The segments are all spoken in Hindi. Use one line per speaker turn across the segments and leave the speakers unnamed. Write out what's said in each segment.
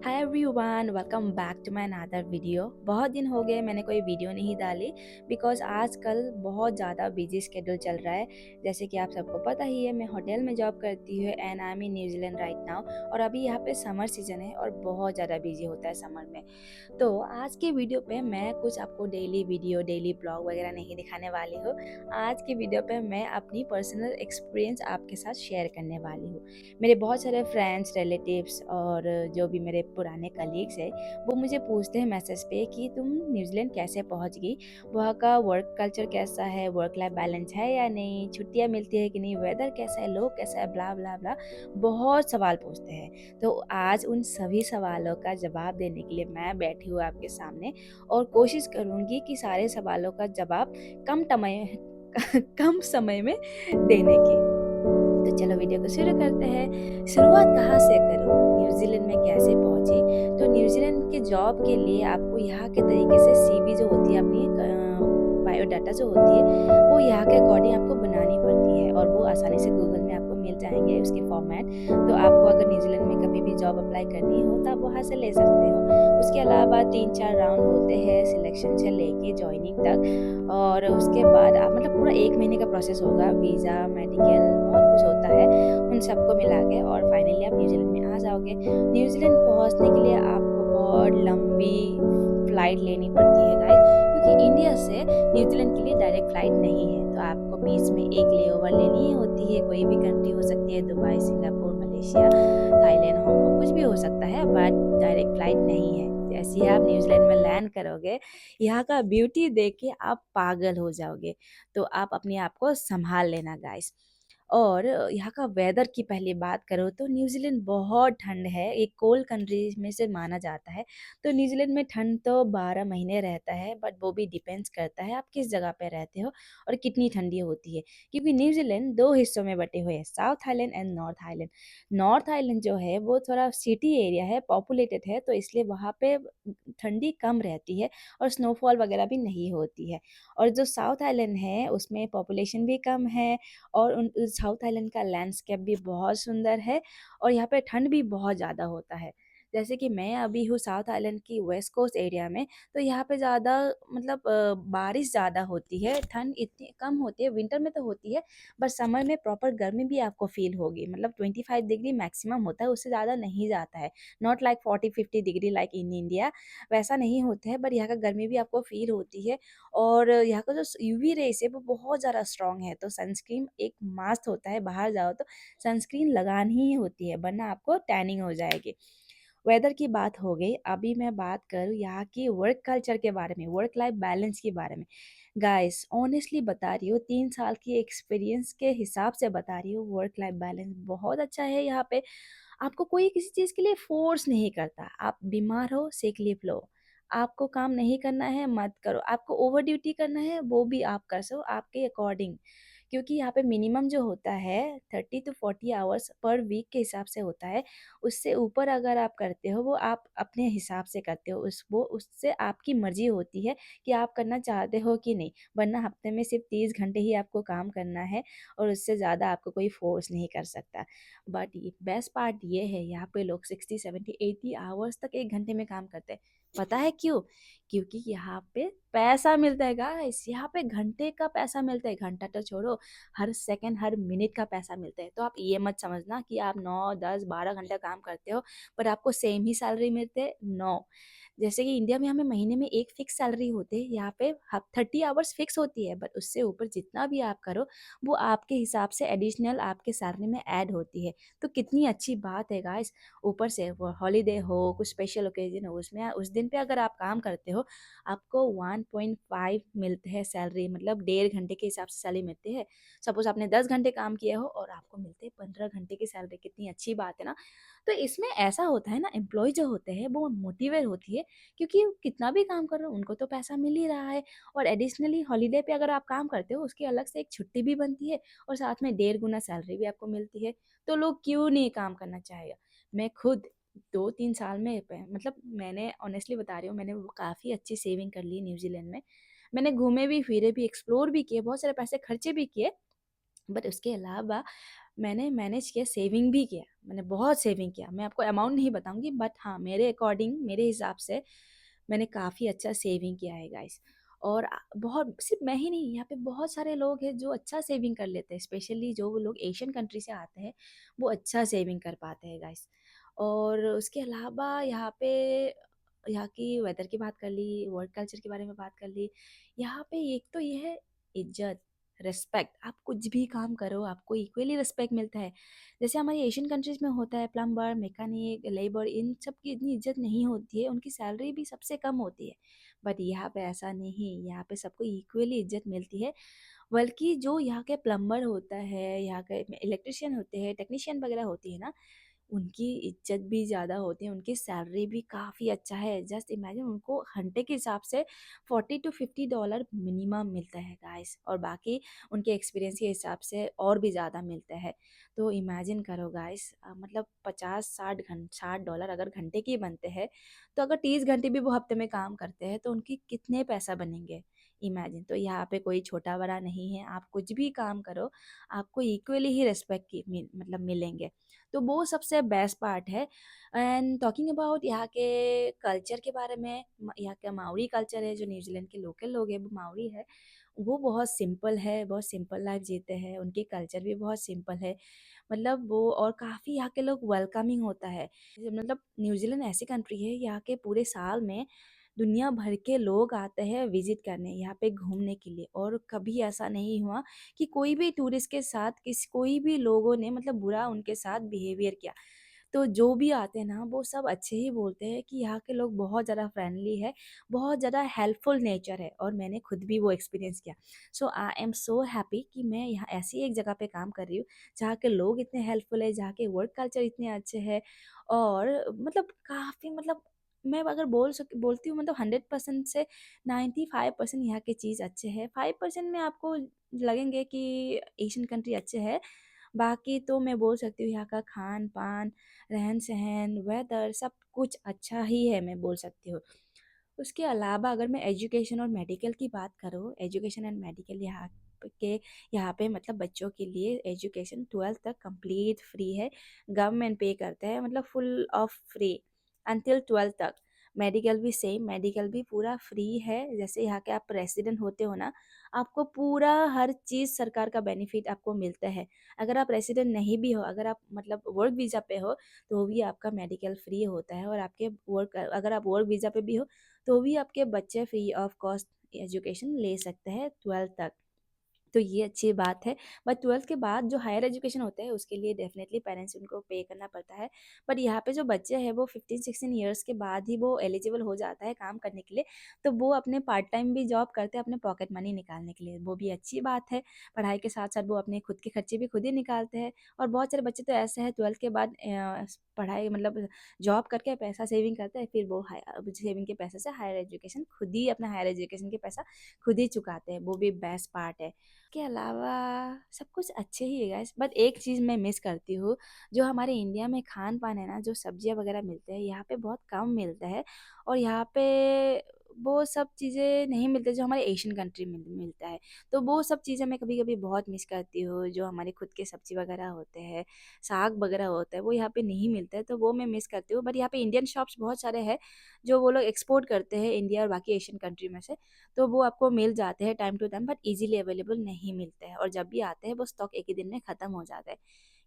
Hi everyone, welcome back to my another video. बहुत दिन हो गए मैंने कोई वीडियो नहीं डाली बिकॉज आजकल बहुत ज़्यादा बिजी स्केड्यूल चल रहा है। जैसे कि आप सबको पता ही है, मैं होटल में जॉब करती हूँ and I am in New Zealand right now. और अभी यहाँ पे समर सीजन है और बहुत ज़्यादा बिजी होता है समर में। तो आज की वीडियो पे मैं कुछ आपको डेली वीडियो, डेली ब्लॉग वगैरह नहीं दिखाने वाली हूँ। आज की वीडियो पे मैं अपनी पर्सनल एक्सपीरियंस आपके साथ शेयर करने वाली हूँ। मेरे बहुत सारे फ्रेंड्स, रिलेटिव्स और जो भी मेरे पुराने कलीग्स हैं, वो मुझे पूछते हैं मैसेज पे कि तुम न्यूजीलैंड कैसे पहुंच गई, वहाँ का वर्क कल्चर कैसा है, वर्क लाइफ बैलेंस है या नहीं, छुट्टियाँ मिलती है कि नहीं, वेदर कैसा है, लोग कैसा है, ब्ला ब्ला ब्ला। बहुत सवाल पूछते हैं। तो आज उन सभी सवालों का जवाब देने के लिए मैं बैठी हूँ आपके सामने और कोशिश करूँगी कि सारे सवालों का जवाब कम समय कम समय में देने की। तो चलो वीडियो को शुरू करते हैं। शुरुआत कहाँ से करूँ, न्यूजीलैंड में कैसे पहुँची? तो न्यूजीलैंड के जॉब के लिए आपको यहाँ के तरीके से सीवी जो होती है, अपनी बायोडाटा जो होती है, वो यहाँ के अकॉर्डिंग आपको बनानी पड़ती है और वो आसानी से गूगल में आपको मिल जाएंगे उसके फॉर्मेट। तो आपको अगर न्यूजीलैंड में कभी भी जॉब अप्लाई करनी हो तो आप वहाँ से ले सकते हो। उसके अलावा 3-4 राउंड होते हैं सिलेक्शन से लेके ज्वाइनिंग तक। और उसके बाद आप मतलब पूरा 1 महीने का प्रोसेस होगा, वीज़ा, मेडिकल, बहुत कुछ होता है उन सबको मिला के। और फाइनली आप न्यूजीलैंड में आ जाओगे। न्यूजीलैंड पहुंचने के लिए आपको बहुत लंबी फ़्लाइट लेनी पड़ती है गाइस, क्योंकि इंडिया से न्यूजीलैंड के लिए डायरेक्ट फ़्लाइट नहीं है। तो आपको बीच में एक लेओवर लेनी ही होती है। कोई भी कंट्री हो सकती है, Dubai, Singapore, Malaysia, Thailand, Hong Kong, कुछ भी हो सकता है, बट डायरेक्ट फ़्लाइट नहीं है। जैसे ही आप न्यूजीलैंड में लैंड करोगे, यहाँ का ब्यूटी देख के आप पागल हो जाओगे। तो आप अपने आप को संभाल लेना गाइस। और यहाँ का वेदर की पहले बात करो तो न्यूजीलैंड बहुत ठंड है, एक कोल्ड कंट्री में से माना जाता है। तो न्यूजीलैंड में ठंड तो 12 महीने रहता है, बट वो भी डिपेंड्स करता है आप किस जगह पे रहते हो और कितनी ठंडी होती है। क्योंकि न्यूजीलैंड 2 हिस्सों में बटे हुए हैं, south island and north island. North island जो है वो थोड़ा सिटी एरिया है, पॉपुलेटेड है, तो इसलिए वहाँ पे ठंडी कम रहती है और स्नोफॉल वगैरह भी नहीं होती है। और जो साउथ आइलैंड है उसमें पॉपुलेशन भी कम है और उन साउथ आइलैंड का लैंडस्केप भी बहुत सुंदर है और यहाँ पे ठंड भी बहुत ज़्यादा होता है। जैसे कि मैं अभी हूँ साउथ आइलैंड की वेस्ट कोस्ट एरिया में, तो यहाँ पे ज़्यादा मतलब बारिश ज़्यादा होती है, ठंड इतनी कम होती है, विंटर में तो होती है, बट समर में प्रॉपर गर्मी भी आपको फील होगी। मतलब 25 डिग्री मैक्सिमम होता है, उससे ज़्यादा नहीं जाता है। Not like 40-50 degree like in India, वैसा नहीं होता है, बट यहाँ का गर्मी भी आपको फील होती है। और यहाँ का जो यूवी रेस है वो बहुत ज़्यादा स्ट्रॉन्ग है, तो सनस्क्रीन एक मास्ट होता है, बाहर जाओ तो सनस्क्रीन लगानी ही होती है, वरना आपको टैनिंग हो जाएगी। वेदर की बात हो गई, अभी मैं बात करूँ यहाँ की वर्क कल्चर के बारे में, वर्क लाइफ बैलेंस के बारे में। गाइस ऑनेस्टली बता रही हूँ, 3 साल की एक्सपीरियंस के हिसाब से बता रही हूँ, वर्क लाइफ बैलेंस बहुत अच्छा है यहाँ पे। आपको कोई किसी चीज़ के लिए फोर्स नहीं करता। आप बीमार हो, सिक लीव लो। आपको काम नहीं करना है, मत करो। आपको ओवर ड्यूटी करना है, वो भी आप कर सको आपके अकॉर्डिंग। क्योंकि यहाँ पे मिनिमम जो होता है 30 to 40 आवर्स पर वीक के हिसाब से होता है। उससे ऊपर अगर आप करते हो, वो आप अपने हिसाब से करते हो। वो उससे आपकी मर्जी होती है कि आप करना चाहते हो कि नहीं। वरना हफ्ते में सिर्फ 30 घंटे ही आपको काम करना है और उससे ज़्यादा आपको कोई फोर्स नहीं कर सकता। बट बेस्ट पार्ट ये है, यहाँ पे लोग 60, 70, 80 आवर्स तक 1 घंटे में काम करते हैं। पता है क्यों? क्योंकि यहाँ पे पैसा मिलता है गाइस। यहाँ पे घंटे का पैसा मिलता है, घंटा तो छोड़ो, हर सेकंड हर मिनट का पैसा मिलता है। तो आप ये मत समझना कि आप 9, 10, 12 घंटा काम करते हो पर आपको सेम ही सैलरी मिलते है। नो। जैसे कि इंडिया में हमें महीने में एक फिक्स सैलरी होती है, यहाँ पे 30 आवर्स फिक्स होती है, बट उससे ऊपर जितना भी आप करो वो आपके हिसाब से एडिशनल आपके सैलरी में ऐड होती है। तो कितनी अच्छी बात है गाइस। ऊपर से वो हॉलीडे हो, कुछ स्पेशल ओकेजन हो, उसमें उस दिन पे अगर आप काम करते हो, आपको 1.5 मिलते हैं सैलरी, मतलब 1.5 घंटे के हिसाब से सैलरी मिलती है। सपोज आपने 10 घंटे काम किए हो और आपको मिलते हैं 15 घंटे की सैलरी। कितनी अच्छी बात है ना। तो इसमें ऐसा होता है ना, एम्प्लॉय जो होते हैं वो मोटिवेट होती है, क्योंकि कितना भी काम करो उनको तो पैसा मिल ही रहा है। और एडिशनली हॉलीडे पे अगर आप काम करते हो, उसकी अलग से एक छुट्टी भी बनती है और साथ में 1.5 गुना सैलरी भी आपको मिलती है। तो लोग क्यों नहीं काम करना चाहेगा। मैं खुद 2-3 साल में मतलब मैंने ऑनेस्टली बता रही हूँ, मैंने काफ़ी अच्छी सेविंग कर ली न्यूजीलैंड में। मैंने घूमे भी, फिरे भी, एक्सप्लोर भी किए, बहुत सारे पैसे खर्चे भी किए। बट उसके अलावा मैंने मैनेज किया, सेविंग भी किया, मैंने बहुत सेविंग किया। मैं आपको अमाउंट नहीं बताऊँगी बट हाँ, मेरे अकॉर्डिंग, मेरे हिसाब से मैंने काफ़ी अच्छा सेविंग किया है गाइस। और बहुत सिर्फ़ मैं ही नहीं, यहाँ पे बहुत सारे लोग हैं जो अच्छा सेविंग कर लेते हैं, स्पेशली जो वो लोग एशियन कंट्री से आते हैं, वो अच्छा सेविंग कर पाते हैं गाइस। और उसके अलावा यहाँ पे यहाँ की वेदर की बात कर ली, वर्क कल्चर के बारे में बात कर ली। यहाँ पे एक तो ये है इज़्ज़त, रिस्पेक्ट। आप कुछ भी काम करो, आपको इक्वली रिस्पेक्ट मिलता है। जैसे हमारी एशियन कंट्रीज़ में होता है, प्लम्बर, मैकेनिक, लेबर, इन सब की इतनी इज़्ज़त नहीं होती है, उनकी सैलरी भी सबसे कम होती है। बट यहाँ पे ऐसा नहीं, यहाँ पे सबको इक्वली इज़्ज़त मिलती है। बल्कि जो यहाँ के प्लम्बर होता है, यहाँ के इलेक्ट्रीशियन होते हैं, टेक्नीशियन वगैरह होती है ना, उनकी इज़्ज़त भी ज़्यादा होती है, उनकी सैलरी भी काफ़ी अच्छा है। जस्ट इमेजिन, उनको घंटे के हिसाब से $40 to $50 मिनिमम मिलता है गाइस, और बाकी उनके एक्सपीरियंस के हिसाब से और भी ज़्यादा मिलता है। तो इमेजिन करो गाइस, मतलब 50-60 $60 अगर घंटे के बनते हैं, तो अगर 30 घंटे भी वो हफ्ते में काम करते हैं, तो उनकी कितने पैसा बनेंगे, इमेजिन। तो यहाँ पे कोई छोटा बड़ा नहीं है, आप कुछ भी काम करो, आपको इक्वली ही रिस्पेक्ट की मतलब मिलेंगे। तो वो सबसे बेस्ट पार्ट है। एंड टॉकिंग अबाउट यहाँ के कल्चर के बारे में, यहाँ का माउरी कल्चर है, जो न्यूजीलैंड के लोकल लोग हैं वो माउरी है, वो बहुत सिंपल है, बहुत सिंपल लाइफ जीते हैं, उनकी कल्चर भी बहुत सिंपल है। मतलब वो, और काफ़ी यहाँ के लोग वेलकमिंग होता है। मतलब न्यूजीलैंड ऐसी कंट्री है, यहाँ के पूरे साल में दुनिया भर के लोग आते हैं विजिट करने, यहाँ पे घूमने के लिए। और कभी ऐसा नहीं हुआ कि कोई भी टूरिस्ट के साथ कोई भी लोगों ने मतलब बुरा उनके साथ बिहेवियर किया। तो जो भी आते हैं ना, वो सब अच्छे ही बोलते हैं कि यहाँ के लोग बहुत ज़्यादा फ्रेंडली है, बहुत ज़्यादा हेल्पफुल नेचर है, और मैंने खुद भी वो एक्सपीरियंस किया। सो आई एम सो हैप्पी कि मैं यहाँ ऐसी एक जगह पे काम कर रही हूँ, जहाँ के लोग इतने हेल्पफुल है, जहाँ के वर्क कल्चर इतने अच्छे हैं। और मतलब काफ़ी, मतलब मैं अगर बोलती हूँ, मतलब 100% से 95% यहाँ की चीज़ अच्छे है। 5% में आपको लगेंगे कि एशियन कंट्री अच्छे है। बाकी तो मैं बोल सकती हूँ यहाँ का खान-पान, रहन-सहन, वेदर सब कुछ अच्छा ही है, मैं बोल सकती हूँ। उसके अलावा अगर मैं एजुकेशन और मेडिकल की बात करूँ, एजुकेशन एंड मेडिकल के यहाँ पे मतलब बच्चों के लिए एजुकेशन 12th तक कंप्लीट फ्री है। गवर्नमेंट पे करता है, मतलब full of free until 12th तक। मेडिकल भी सेम, मेडिकल भी पूरा फ्री है। जैसे यहाँ के आप रेसिडेंट होते हो ना, आपको पूरा हर चीज़ सरकार का बेनिफिट आपको मिलता है। अगर आप रेसिडेंट नहीं भी हो, अगर आप मतलब वर्क वीज़ा पे हो, तो भी आपका मेडिकल फ्री होता है। और आपके वर्क अगर आप वर्क वीज़ा पे भी हो, तो भी आपके बच्चे फ्री ऑफ कॉस्ट एजुकेशन ले सकते हैं 12th तक। तो ये अच्छी बात है। बट 12th के बाद जो हायर एजुकेशन होता है, उसके लिए डेफ़िनेटली पेरेंट्स उनको पे करना पड़ता है। बट यहाँ पे जो बच्चे हैं, वो 15-16 ईयर्स के बाद ही वो एलिजिबल हो जाता है काम करने के लिए। तो वो अपने पार्ट टाइम भी जॉब करते हैं अपने पॉकेट मनी निकालने के लिए, वो भी अच्छी बात है। पढ़ाई के साथ-साथ वो अपने खुद के खर्चे भी खुद ही निकालते हैं। और बहुत सारे बच्चे तो ऐसे हैं, 12th के बाद पढ़ाई मतलब जॉब करके पैसा सेविंग करते हैं, फिर वो सेविंग के पैसे से हायर एजुकेशन खुद ही, अपना हायर एजुकेशन के पैसा खुद ही चुकाते हैं, वो भी बेस्ट पार्ट है। के अलावा सब कुछ अच्छे ही है गाइस, बट एक चीज़ मैं मिस करती हूँ, जो हमारे इंडिया में खान-पान है ना, जो सब्जियाँ वगैरह मिलते हैं, यहाँ पे बहुत कम मिलता है। और यहाँ पे वो सब चीज़ें नहीं मिलते जो हमारे एशियन कंट्री में मिलता है। तो वो सब चीज़ें मैं कभी-कभी बहुत मिस करती हूँ, जो हमारे खुद के सब्ज़ी वगैरह होते हैं, साग वगैरह होता है, वो यहाँ पे नहीं मिलता है, तो वो मैं मिस करती हूँ। बट यहाँ पे इंडियन शॉप्स बहुत सारे हैं, जो वो लोग एक्सपोर्ट करते हैं इंडिया और बाकी एशियन कंट्री में से। तो वो आपको मिल जाते हैं time to time, but easily available नहीं मिलते हैं, और जब भी आते हैं वो स्टॉक एक ही दिन में ख़त्म हो जाता है।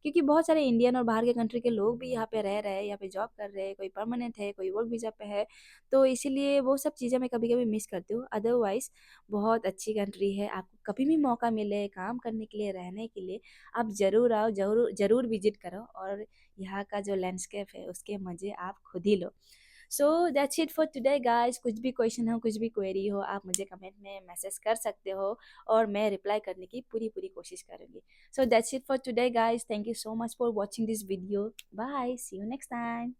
क्योंकि बहुत सारे इंडियन और बाहर के कंट्री के लोग भी यहाँ पे रह रहे हैं, यहाँ पे जॉब कर रहे हैं, कोई परमानेंट है, कोई वर्क वीज़ा पे है। तो इसीलिए वो सब चीज़ें मैं कभी-कभी मिस करती हूँ। अदरवाइज़ बहुत अच्छी कंट्री है, आपको कभी भी मौका मिले काम करने के लिए, रहने के लिए, आप ज़रूर आओ, ज़रूर ज़रूर विज़िट करो, और यहाँ का जो लैंडस्केप है उसके मज़े आप खुद ही लो। So that's it for today guys. कुछ भी क्वेश्चन हो, कुछ भी क्वेरी हो, आप मुझे कमेंट में मैसेज कर सकते हो, और मैं रिप्लाई करने की पूरी कोशिश करूँगी। So that's it for today guys. Thank you so much for watching this video. Bye, see you next time.